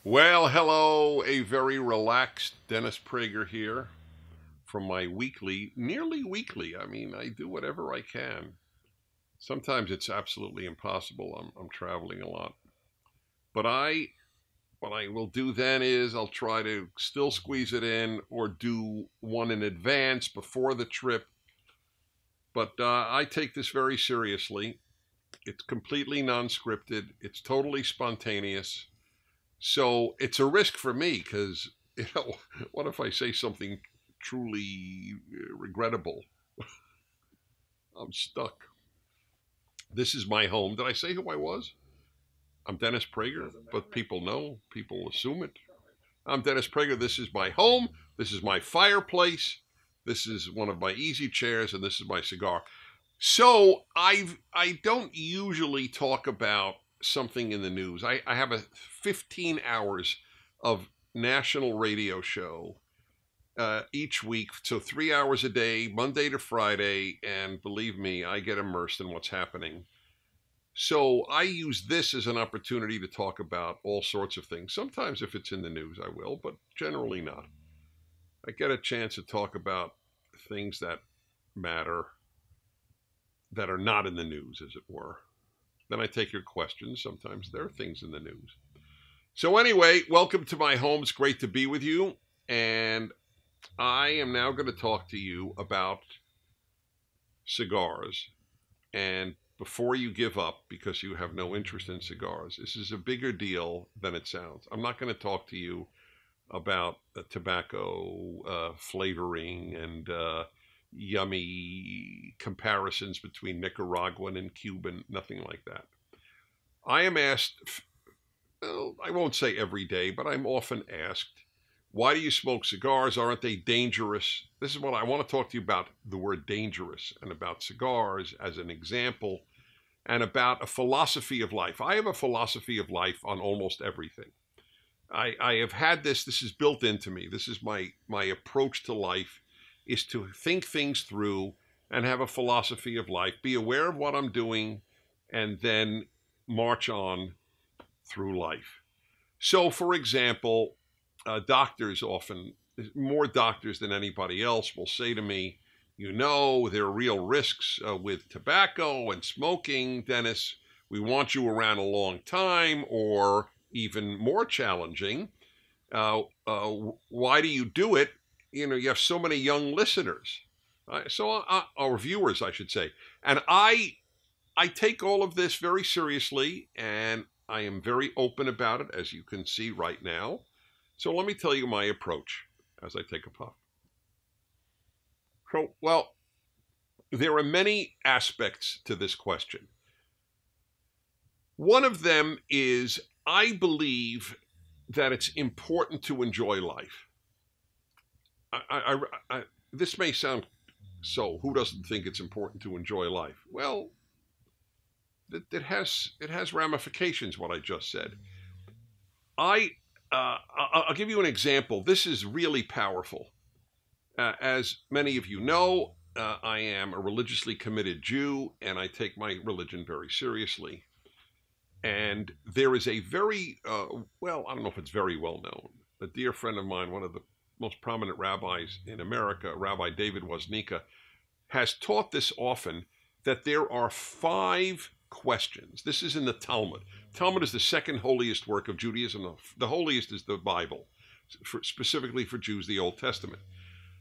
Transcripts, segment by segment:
Well, hello, a very relaxed Dennis Prager here from my nearly weekly. I do whatever I can. Sometimes it's absolutely impossible. I'm traveling a lot. But what I will do then is I'll try to still squeeze it in or do one in advance before the trip. But I take this very seriously. It's completely non-scripted. It's totally spontaneous. So it's a risk for me because, what if I say something truly regrettable? I'm stuck. This is my home. Did I say who I was? I'm Dennis Prager, but people know, people assume it. I'm Dennis Prager. This is my home. This is my fireplace. This is one of my easy chairs, and this is my cigar. So I don't usually talk about something in the news. I have a 15 hours of national radio show each week, so 3 hours a day, Monday to Friday, and believe me, I get immersed in what's happening. So I use this as an opportunity to talk about all sorts of things. Sometimes if it's in the news, I will, but generally not. I get a chance to talk about things that matter, that are not in the news, as it were. Then I take your questions. Sometimes there are things in the news. So anyway, welcome to my home. It's great to be with you. And I am now going to talk to you about cigars. And before you give up because you have no interest in cigars, this is a bigger deal than it sounds. I'm not going to talk to you about tobacco flavoring and yummy comparisons between Nicaraguan and Cuban, nothing like that. I am asked, well, I won't say every day, but I'm often asked, why do you smoke cigars? Aren't they dangerous? This is what I want to talk to you about, the word dangerous, and about cigars as an example, and about a philosophy of life. I have a philosophy of life on almost everything. I have had this is built into me. This is my approach to life, is to think things through and have a philosophy of life, be aware of what I'm doing, and then march on through life. So, for example, doctors often, more doctors than anybody else, will say to me, there are real risks with tobacco and smoking, Dennis. We want you around a long time, or even more challenging, why do you do it? You have so many young listeners, or viewers, I should say. And I take all of this very seriously, and I am very open about it, as you can see right now. So let me tell you my approach as I take a puff. So, well, there are many aspects to this question. One of them is I believe that it's important to enjoy life. This may sound so. Who doesn't think it's important to enjoy life? Well, it has ramifications. What I just said. I'll give you an example. This is really powerful. As many of you know, I am a religiously committed Jew, and I take my religion very seriously. And there is a very, I don't know if it's very well known. A dear friend of mine, one of the most prominent rabbis in America, Rabbi David Woznicka, has taught this often, that there are 5 questions. This is in the Talmud. Talmud is the second holiest work of Judaism. The holiest is the Bible, specifically for Jews, the Old Testament.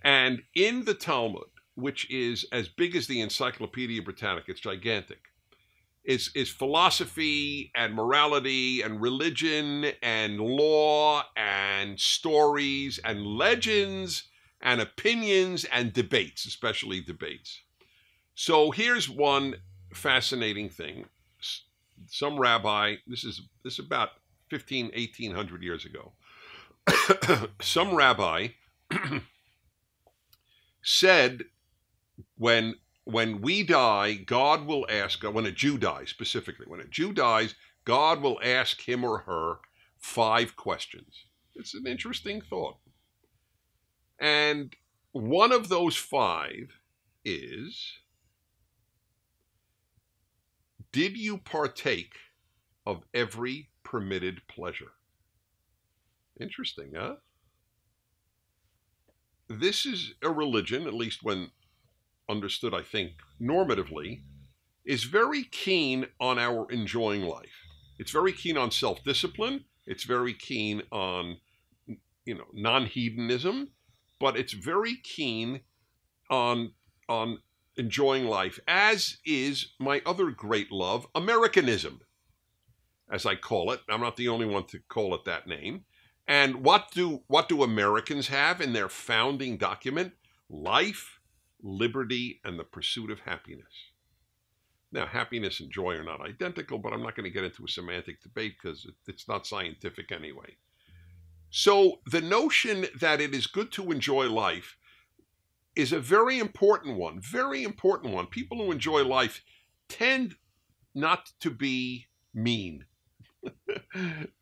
And in the Talmud, which is as big as the Encyclopedia Britannica, it's gigantic, is philosophy and morality and religion and law and stories and legends and opinions and debates, especially debates. So here's one fascinating thing. Some rabbi, this is about 1800 years ago, some rabbi said, when we die, God will ask, when a Jew dies specifically, when a Jew dies, God will ask him or her 5 questions. It's an interesting thought. And one of those 5 is, did you partake of every permitted pleasure? Interesting, huh? This is a religion, at least when understood, I think, normatively, is very keen on our enjoying life. It's very keen on self-discipline. It's very keen on, non-hedonism, but it's very keen on enjoying life, as is my other great love, Americanism, as I call it. I'm not the only one to call it that name. And what do Americans have in their founding document? Life, liberty, and the pursuit of happiness. Now, happiness and joy are not identical, but I'm not going to get into a semantic debate because it's not scientific anyway. So the notion that it is good to enjoy life is a very important one, very important one. People who enjoy life tend not to be mean.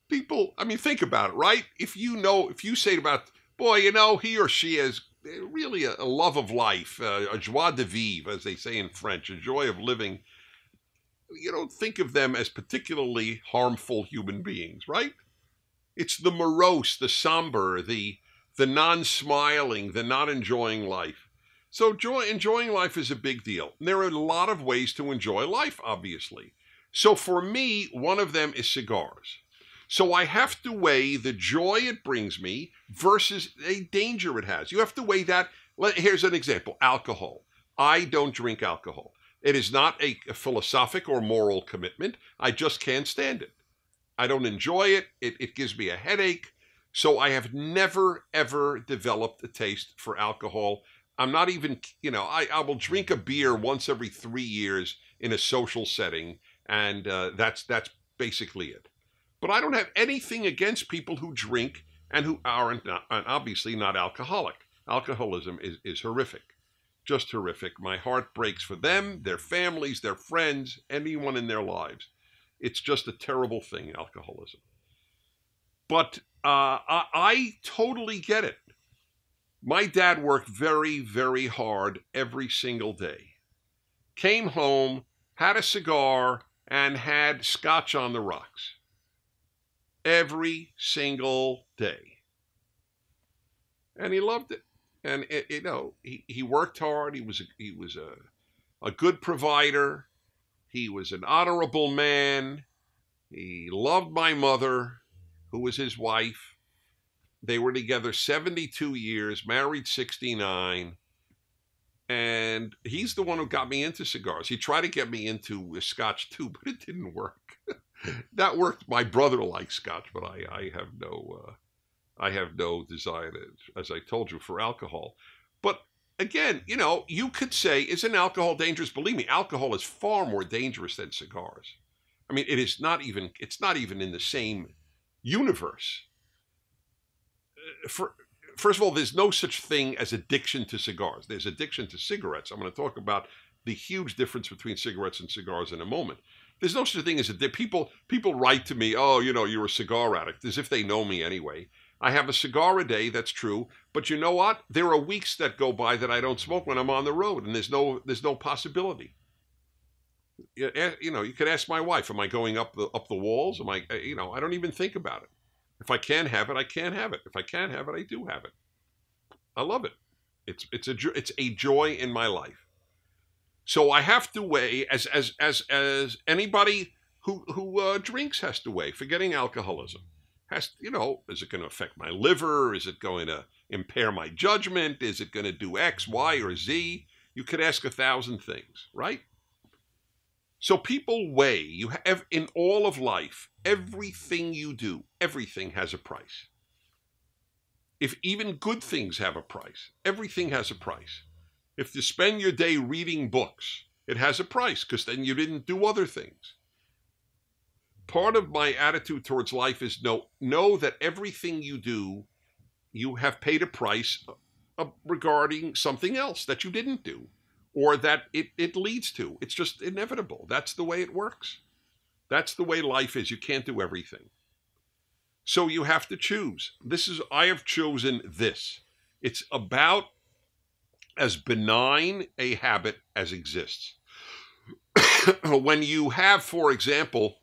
People, I mean, think about it, right? If you say about, boy, he or she has really a love of life, a joie de vivre, as they say in French, a joy of living, you don't think of them as particularly harmful human beings, right? It's the morose, the somber, the non-smiling, the not enjoying life. So enjoying life is a big deal. And there are a lot of ways to enjoy life, obviously. So for me, one of them is cigars. So I have to weigh the joy it brings me versus a danger it has. You have to weigh that. Here's an example, alcohol. I don't drink alcohol. It is not a philosophic or moral commitment. I just can't stand it. I don't enjoy it. It gives me a headache. So I have never, ever developed a taste for alcohol. I'm not even, I will drink a beer once every 3 years in a social setting, and that's basically it. But I don't have anything against people who drink and who are obviously not alcoholic. Alcoholism is horrific, just horrific. My heart breaks for them, their families, their friends, anyone in their lives. It's just a terrible thing, alcoholism. But I totally get it. My dad worked very, very hard every single day. Came home, had a cigar, and had scotch on the rocks. Every single day. And he loved it. And, he worked hard. He was a good provider. He was an honorable man. He loved my mother, who was his wife. They were together 72 years, married 69. And he's the one who got me into cigars. He tried to get me into scotch too, but it didn't work. That worked. My brother likes scotch, but I have no desire to, as I told you, for alcohol. But again, you could say, isn't alcohol dangerous? Believe me, alcohol is far more dangerous than cigars. I mean, it's not even in the same universe. First of all, there's no such thing as addiction to cigars. There's addiction to cigarettes. I'm going to talk about the huge difference between cigarettes and cigars in a moment. There's no such thing as people write to me, oh, you're a cigar addict, as if they know me anyway. I have a cigar a day, that's true. But you know what? There are weeks that go by that I don't smoke when I'm on the road, and there's no possibility. You could ask my wife, am I going up the walls? Am I don't even think about it. If I can have it, I can't have it. If I can't have it, I do have it. I love it. It's a joy in my life. So I have to weigh, as anybody who drinks has to weigh, forgetting alcoholism. Is it going to affect my liver? Is it going to impair my judgment? Is it going to do X, Y, or Z? You could ask 1,000 things, right? So people weigh. You have, in all of life, everything you do, everything has a price. If even good things have a price, everything has a price. If you spend your day reading books, it has a price because then you didn't do other things. Part of my attitude towards life is know that everything you do, you have paid a price regarding something else that you didn't do or that it leads to. It's just inevitable. That's the way it works. That's the way life is. You can't do everything. So you have to choose. I have chosen this. It's about as benign a habit as exists. When you have, for example,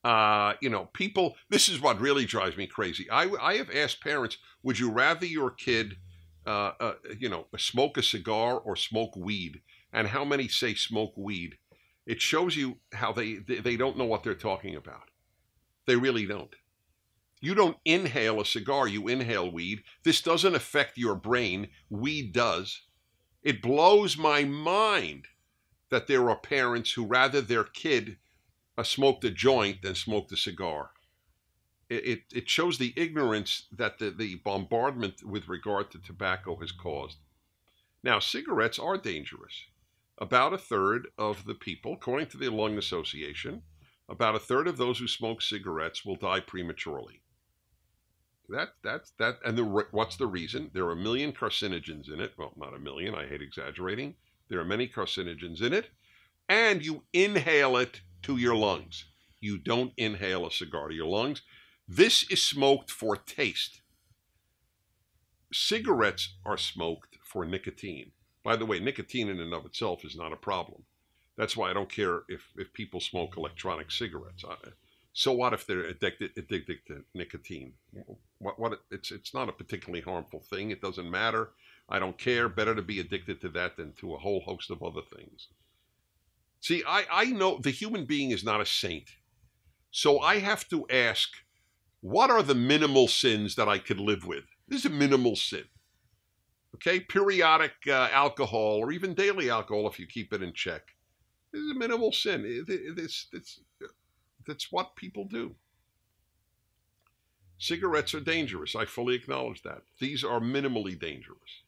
People, this is what really drives me crazy. I have asked parents, would you rather your kid, smoke a cigar or smoke weed? And how many say smoke weed? It shows you how they don't know what they're talking about. They really don't. You don't inhale a cigar, you inhale weed. This doesn't affect your brain. Weed does. It blows my mind that there are parents who rather their kid smoked a joint than smoked a cigar. It shows the ignorance that the bombardment with regard to tobacco has caused. Now, cigarettes are dangerous. About a third of the people, according to the Lung Association, about a third of those who smoke cigarettes will die prematurely. What's the reason? There are 1 million carcinogens in it. Well, not 1 million. I hate exaggerating. There are many carcinogens in it, and you inhale it to your lungs. You don't inhale a cigar to your lungs. This is smoked for taste. Cigarettes are smoked for nicotine. By the way, nicotine in and of itself is not a problem. That's why I don't care if people smoke electronic cigarettes. So what if they're addicted to nicotine? It's not a particularly harmful thing. It doesn't matter. I don't care. Better to be addicted to that than to a whole host of other things. See, I know the human being is not a saint. So I have to ask, what are the minimal sins that I could live with? This is a minimal sin. Okay, periodic alcohol or even daily alcohol if you keep it in check. This is a minimal sin. That's what people do. Cigarettes are dangerous. I fully acknowledge that. These are minimally dangerous.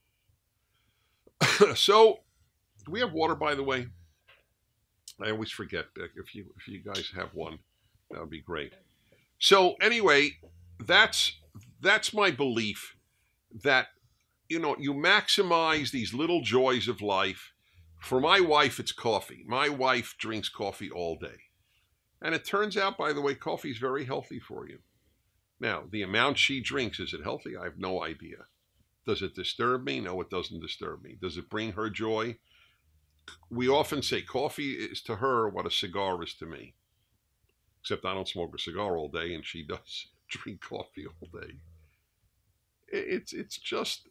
So, do we have water, by the way? I always forget. If you guys have one, that would be great. So anyway, that's my belief that you maximize these little joys of life. For my wife, it's coffee. My wife drinks coffee all day. And it turns out, by the way, coffee is very healthy for you. Now, the amount she drinks, is it healthy? I have no idea. Does it disturb me? No, it doesn't disturb me. Does it bring her joy? We often say coffee is to her what a cigar is to me. Except I don't smoke a cigar all day and she does drink coffee all day. It's just,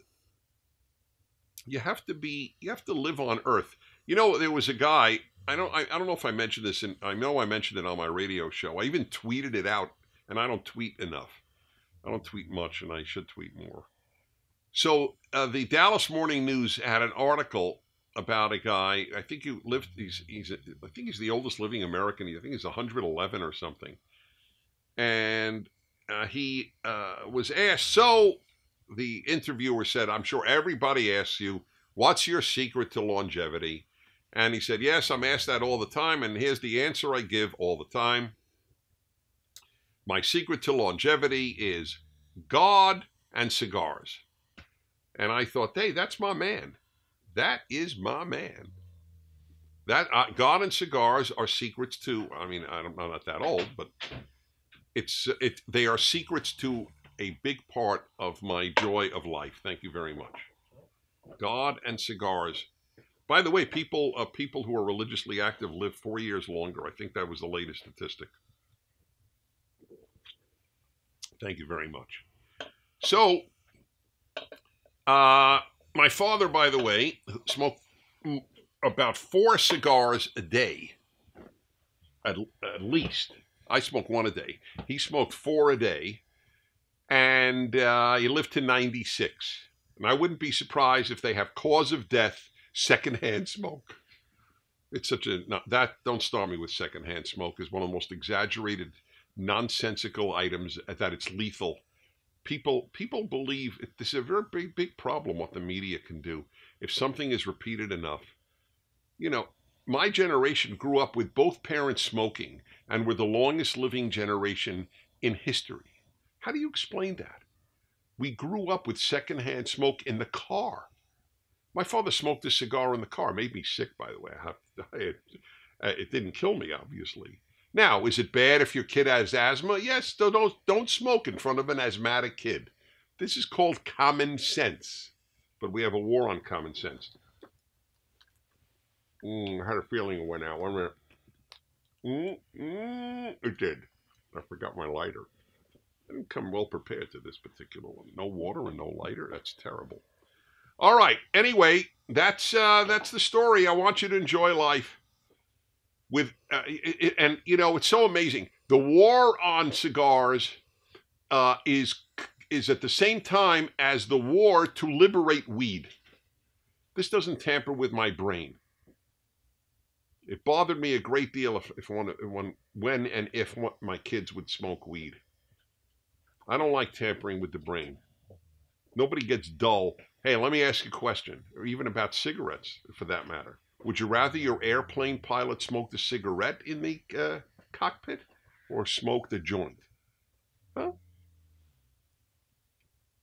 you have to live on earth. There was a guy, I don't know if I mentioned this, and I know I mentioned it on my radio show. I even tweeted it out, and I don't tweet enough. I don't tweet much, and I should tweet more. So the Dallas Morning News had an article about a guy. I think I think he's the oldest living American. I think he's 111 or something. And he was asked. So the interviewer said, "I'm sure everybody asks you, what's your secret to longevity?" And he said, "Yes, I'm asked that all the time, and here's the answer I give all the time. My secret to longevity is God and cigars." And I thought, hey, that's my man. That is my man. That God and cigars are secrets to, I'm not that old, but they are secrets to a big part of my joy of life. Thank you very much. God and cigars. By the way, people who are religiously active live 4 years longer. I think that was the latest statistic. Thank you very much. So, my father, by the way, smoked about 4 cigars a day, at least. I smoke 1 a day. He smoked 4 a day, and he lived to 96. And I wouldn't be surprised if they have cause of death, secondhand smoke. It's such a, don't start me with secondhand smoke. Is one of the most exaggerated, nonsensical items that it's lethal. People believe this is a very big problem, what the media can do. If something is repeated enough. My generation grew up with both parents smoking and were the longest living generation in history. How do you explain that? We grew up with secondhand smoke in the car. My father smoked a cigar in the car. It made me sick, by the way. It didn't kill me, obviously. Now, is it bad if your kid has asthma? Yes, don't smoke in front of an asthmatic kid. This is called common sense. But we have a war on common sense. I had a feeling it went out. 1 minute. It did. I forgot my lighter. I didn't come well prepared to this particular one. No water and no lighter. That's terrible. All right. Anyway, that's the story. I want you to enjoy life. And you know, it's so amazing. The war on cigars is at the same time as the war to liberate weed. This doesn't tamper with my brain. It bothered me a great deal when and if my kids would smoke weed. I don't like tampering with the brain. Nobody gets dull. Hey, let me ask you a question, or even about cigarettes, for that matter. Would you rather your airplane pilot smoke the cigarette in the cockpit or smoke the joint? Huh?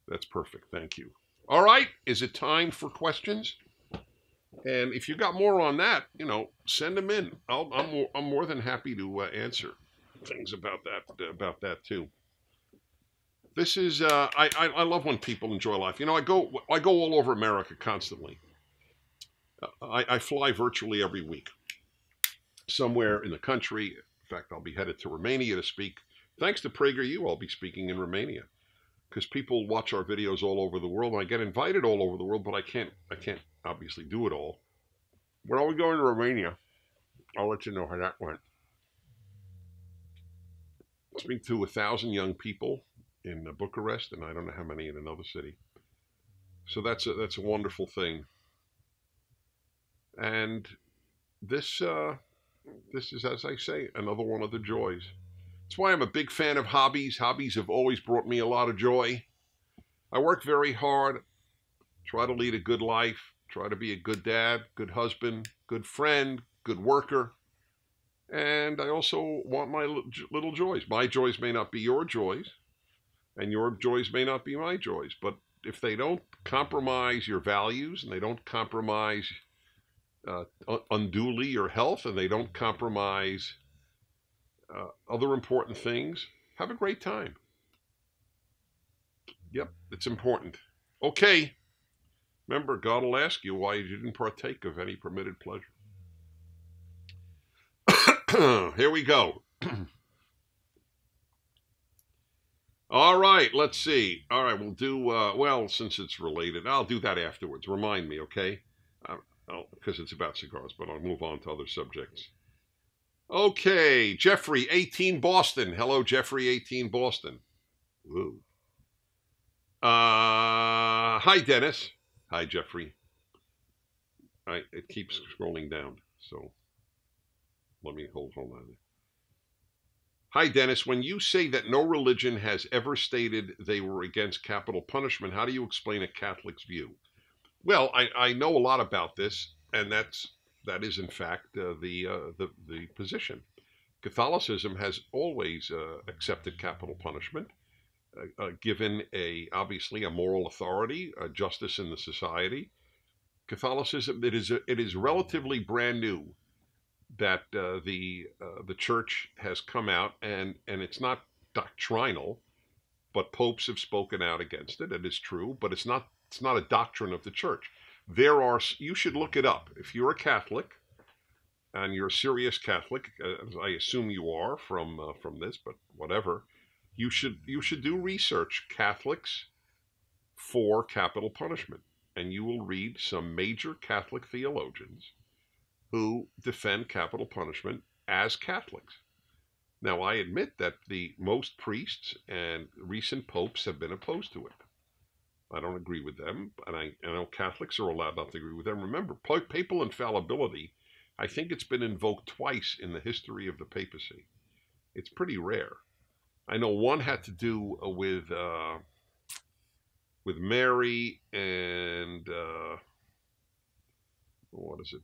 That's perfect. Thank you. All right. Is it time for questions? And if you got more on that, you know, send them in. I'm more than happy to answer things about that too. This is I love when people enjoy life. You know, I go all over America constantly. I fly virtually every week, somewhere in the country. In fact, I'll be headed to Romania to speak. Thanks to PragerU, I'll be speaking in Romania, because people watch our videos all over the world, and I get invited all over the world, but I can't obviously do it all. When are we going to Romania? I'll let you know how that went. Speak to 1,000 young people in Bucharest, and I don't know how many in another city. So that's a wonderful thing. And this is, as I say, another one of the joys. That's why I'm a big fan of hobbies. Hobbies have always brought me a lot of joy. I work very hard, try to lead a good life, try to be a good dad, good husband, good friend, good worker. And I also want my little joys. My joys may not be your joys, and your joys may not be my joys. But if they don't compromise your values, and they don't compromise unduly your health, and they don't compromise other important things, have a great time. Yep, it's important. Okay. Remember, God will ask you why you didn't partake of any permitted pleasure. Here we go. All right, let's see. All right, we'll do, well, since it's related, I'll do that afterwards. Remind me, okay? Because it's about cigars, but I'll move on to other subjects. Okay, Jeffrey, 18 Boston. Hello, Jeffrey, 18 Boston. Woo. Hi, Dennis. Hi, Jeffrey. It keeps scrolling down, so let me hold on. Hi, Dennis. When you say that no religion has ever stated they were against capital punishment, how do you explain a Catholic's view? Well, I know a lot about this, and that is in fact the position. Catholicism has always accepted capital punishment, given obviously a moral authority, a justice in the society. Catholicism, it is relatively brand new that the church has come out, and it's not doctrinal, but popes have spoken out against it. It is true, but it's not a doctrine of the church. You should look it up. If you're a Catholic, and you're a serious Catholic, as I assume you are from this, but whatever, you should do research, Catholics for capital punishment, and you will read some major Catholic theologians who defend capital punishment as Catholics. Now, I admit that the most priests and recent popes have been opposed to it. I don't agree with them, and I know Catholics are allowed not to agree with them. Remember, papal infallibility, I think it's been invoked twice in the history of the papacy. It's pretty rare. I know one had to do with Mary and what is it?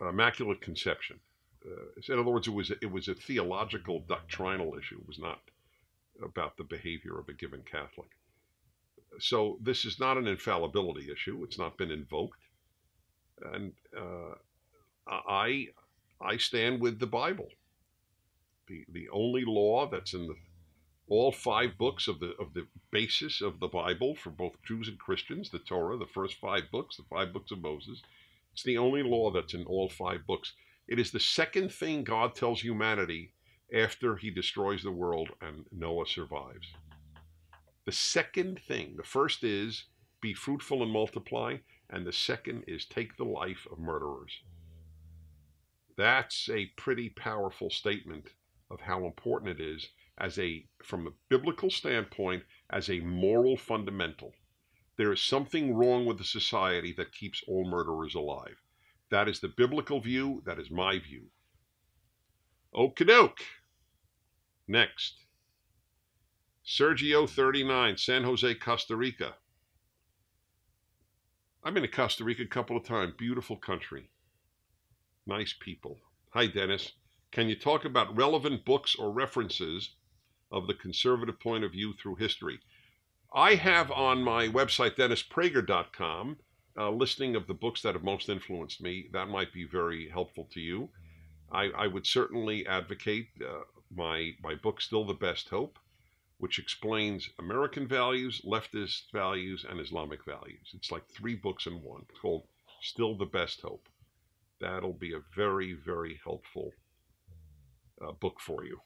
Immaculate Conception. In other words, it was a theological, doctrinal issue. It was not about the behavior of a given Catholic. So this is not an infallibility issue. It's not been invoked. And I stand with the Bible. The only law that's in all 5 books of the basis of the Bible for both Jews and Christians, the Torah, the first 5 books, the 5 books of Moses. It's the only law that's in all 5 books. It is the second thing God tells humanity after he destroys the world and Noah survives. The second thing. The first is be fruitful and multiply, and the second is take the life of murderers. That's a pretty powerful statement of how important it is from a biblical standpoint, as a moral fundamental. There is something wrong with the society that keeps all murderers alive. That is the biblical view. That is my view. Okie doke. Next. Sergio 39, San Jose, Costa Rica. I've been to Costa Rica a couple of times. Beautiful country. Nice people. Hi, Dennis. Can you talk about relevant books or references of the conservative point of view through history? I have on my website, DennisPrager.com, a listing of the books that have most influenced me. That might be very helpful to you. I would certainly advocate my book, Still the Best Hope, which explains American values, leftist values, and Islamic values. It's like 3 books in one. It's called Still the Best Hope. That'll be a very, very helpful book for you.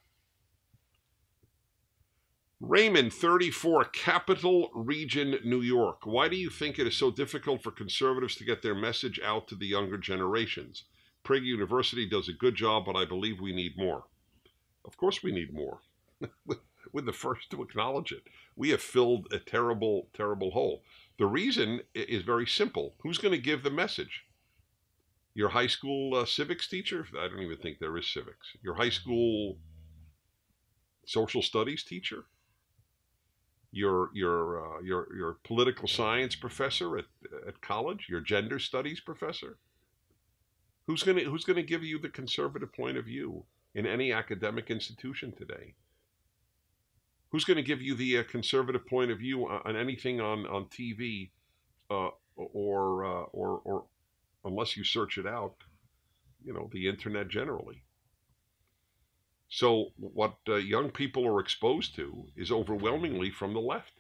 Raymond, 34, Capital Region, New York. Why do you think it is so difficult for conservatives to get their message out to the younger generations? Prager University does a good job, but I believe we need more. Of course we need more. We're the first to acknowledge it. We have filled a terrible, terrible hole. The reason is very simple. Who's going to give the message? Your high school civics teacher? I don't even think there is civics. Your high school social studies teacher? Your political science professor at college? Your gender studies professor? Who's gonna give you the conservative point of view in any academic institution today? Who's going to give you the conservative point of view on anything on TV, or unless you search it out, the internet generally? So what young people are exposed to is overwhelmingly from the left,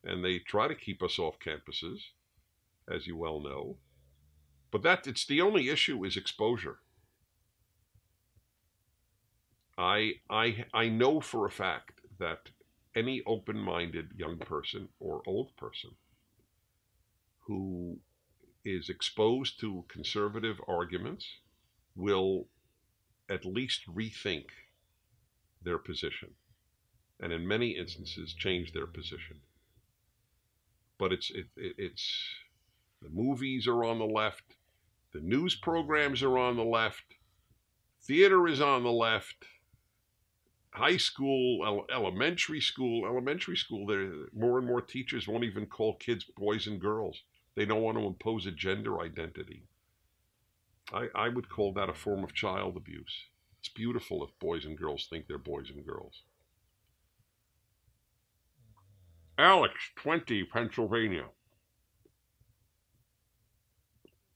and they try to keep us off campuses, as you well know. But it's the only issue is exposure. I know for a fact that any open-minded young person or old person who is exposed to conservative arguments will at least rethink their position, and in many instances change their position. But it's the movies are on the left, the news programs are on the left, theater is on the left. High school, elementary school, there more and more teachers won't even call kids boys and girls. They don't want to impose a gender identity. I would call that a form of child abuse. It's beautiful if boys and girls think they're boys and girls. Alex, 20, Pennsylvania.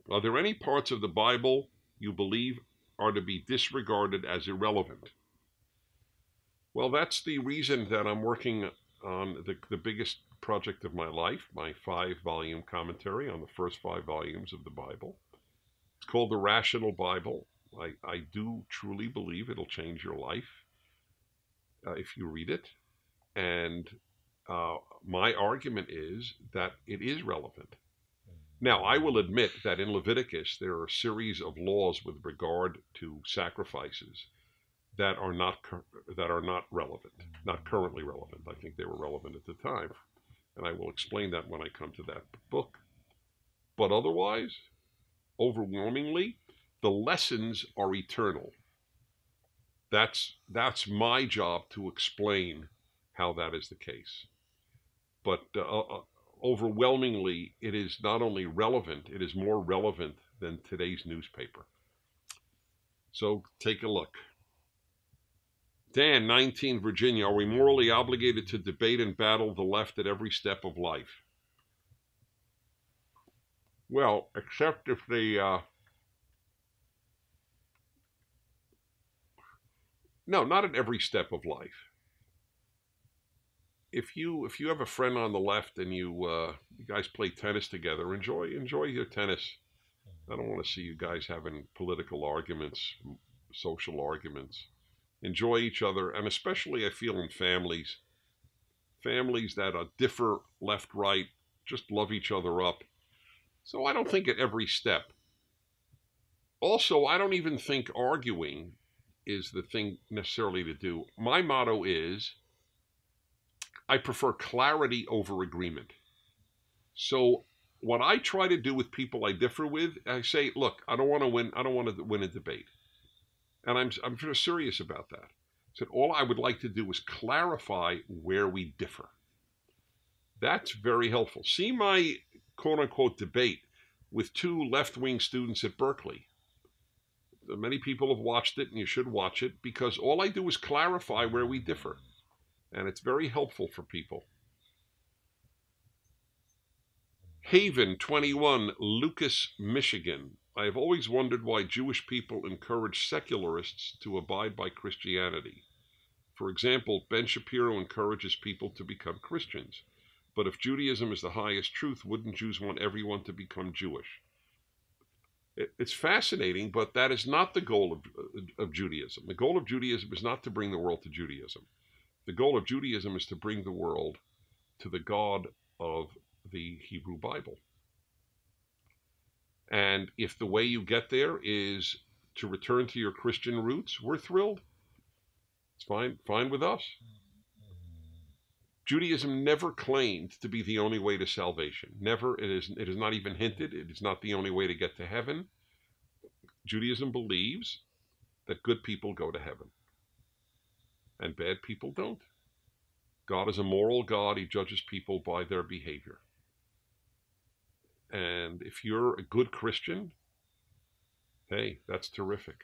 Are there any parts of the Bible you believe are to be disregarded as irrelevant? Well, that's the reason that I'm working on the biggest project of my life, my 5-volume commentary on the first 5 volumes of the Bible. It's called the Rationale Bible. I do truly believe it'll change your life if you read it. And my argument is that it is relevant. Now, I will admit that in Leviticus, there are a series of laws with regard to sacrifices that are not relevant, not currently relevant. I think they were relevant at the time, and I will explain that when I come to that book. But otherwise, overwhelmingly, the lessons are eternal. That's my job to explain how that is the case. But overwhelmingly, it is not only relevant, it is more relevant than today's newspaper. So take a look. Dan, 19, Virginia. Are we morally obligated to debate and battle the left at every step of life? Well, except if no, not at every step of life. If you have a friend on the left and you guys play tennis together, enjoy your tennis I don't want to see you guys having political arguments, social arguments. Enjoy each other, and especially I feel in families that differ left, right, just love each other up. So I don't think at every step. Also, I don't even think arguing is the thing necessarily to do. My motto is I prefer clarity over agreement. So what I try to do with people I differ with, I say, look, I don't want to win. I don't want to win a debate. And I'm just serious about that. So all I would like to do is clarify where we differ. That's very helpful. See my quote unquote debate with two left-wing students at Berkeley. Many people have watched it, and you should watch it, because all I do is clarify where we differ. And it's very helpful for people. Haven 21, Lucas, Michigan. I have always wondered why Jewish people encourage secularists to abide by Christianity. For example, Ben Shapiro encourages people to become Christians. But if Judaism is the highest truth, wouldn't Jews want everyone to become Jewish? It's fascinating, but that is not the goal of Judaism. The goal of Judaism is not to bring the world to Judaism. The goal of Judaism is to bring the world to the God of the Hebrew Bible. And if the way you get there is to return to your Christian roots, we're thrilled. It's fine with us. Judaism never claimed to be the only way to salvation. Never. It is not even hinted. It is not the only way to get to heaven. Judaism believes that good people go to heaven and bad people don't. God is a moral God. He judges people by their behavior. And if you're a good Christian, hey, that's terrific.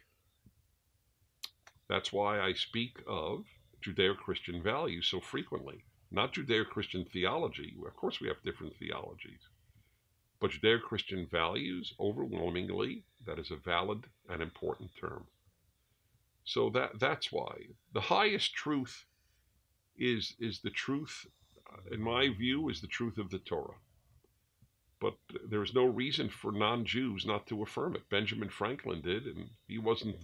That's why I speak of Judeo-Christian values so frequently. Not Judeo-Christian theology. Of course, we have different theologies. But Judeo-Christian values, overwhelmingly, that is a valid and important term. So that's why. The highest truth is the truth, in my view, is the truth of the Torah. But there's no reason for non-Jews not to affirm it. Benjamin Franklin did, and he wasn't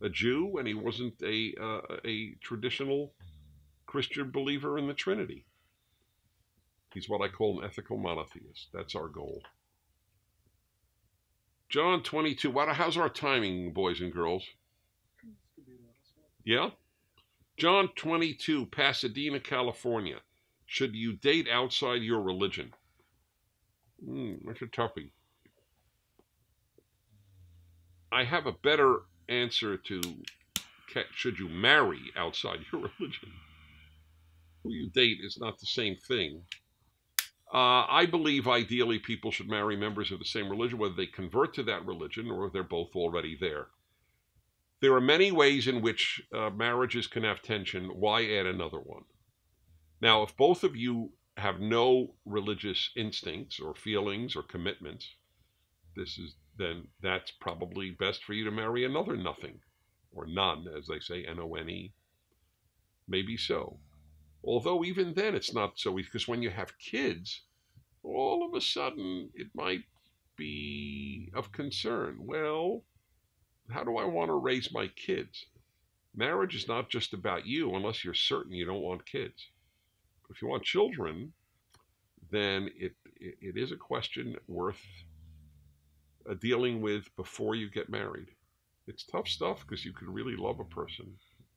a Jew, and he wasn't a traditional Christian believer in the Trinity. He's what I call an ethical monotheist. That's our goal. John 22. How's our timing, boys and girls? Yeah? John 22, Pasadena, California. Should you date outside your religion? That's a toughie. I have a better answer to should you marry outside your religion. Who you date is not the same thing. I believe ideally people should marry members of the same religion, whether they convert to that religion or they're both already there. There are many ways in which marriages can have tension. Why add another one? Now, if both of you have no religious instincts or feelings or commitments, then that's probably best for you to marry another nothing, or none, as they say, N-O-N-E. Maybe so. Although even then it's not so easy, because when you have kids, all of a sudden it might be of concern. Well, how do I want to raise my kids? Marriage is not just about you unless you're certain you don't want kids. If you want children, then it is a question worth dealing with before you get married. It's tough stuff because you could really love a person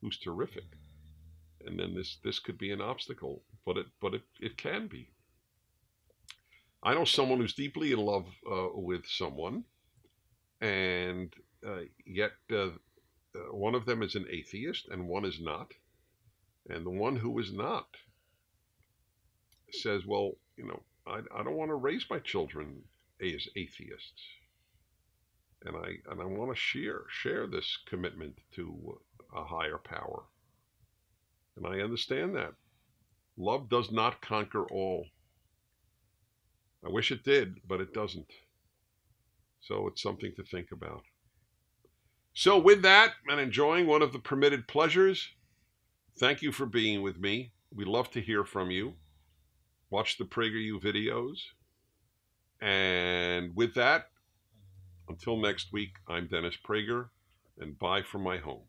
who's terrific. And then this could be an obstacle, but it can be. I know someone who's deeply in love with someone, and yet one of them is an atheist and one is not. And the one who is not says, well, I don't want to raise my children as atheists. And I want to share this commitment to a higher power. And I understand that. Love does not conquer all. I wish it did, but it doesn't. So it's something to think about. So with that, and enjoying one of the permitted pleasures, thank you for being with me. We love to hear from you. Watch the PragerU videos. And with that, Until next week, I'm Dennis Prager, and bye from my home.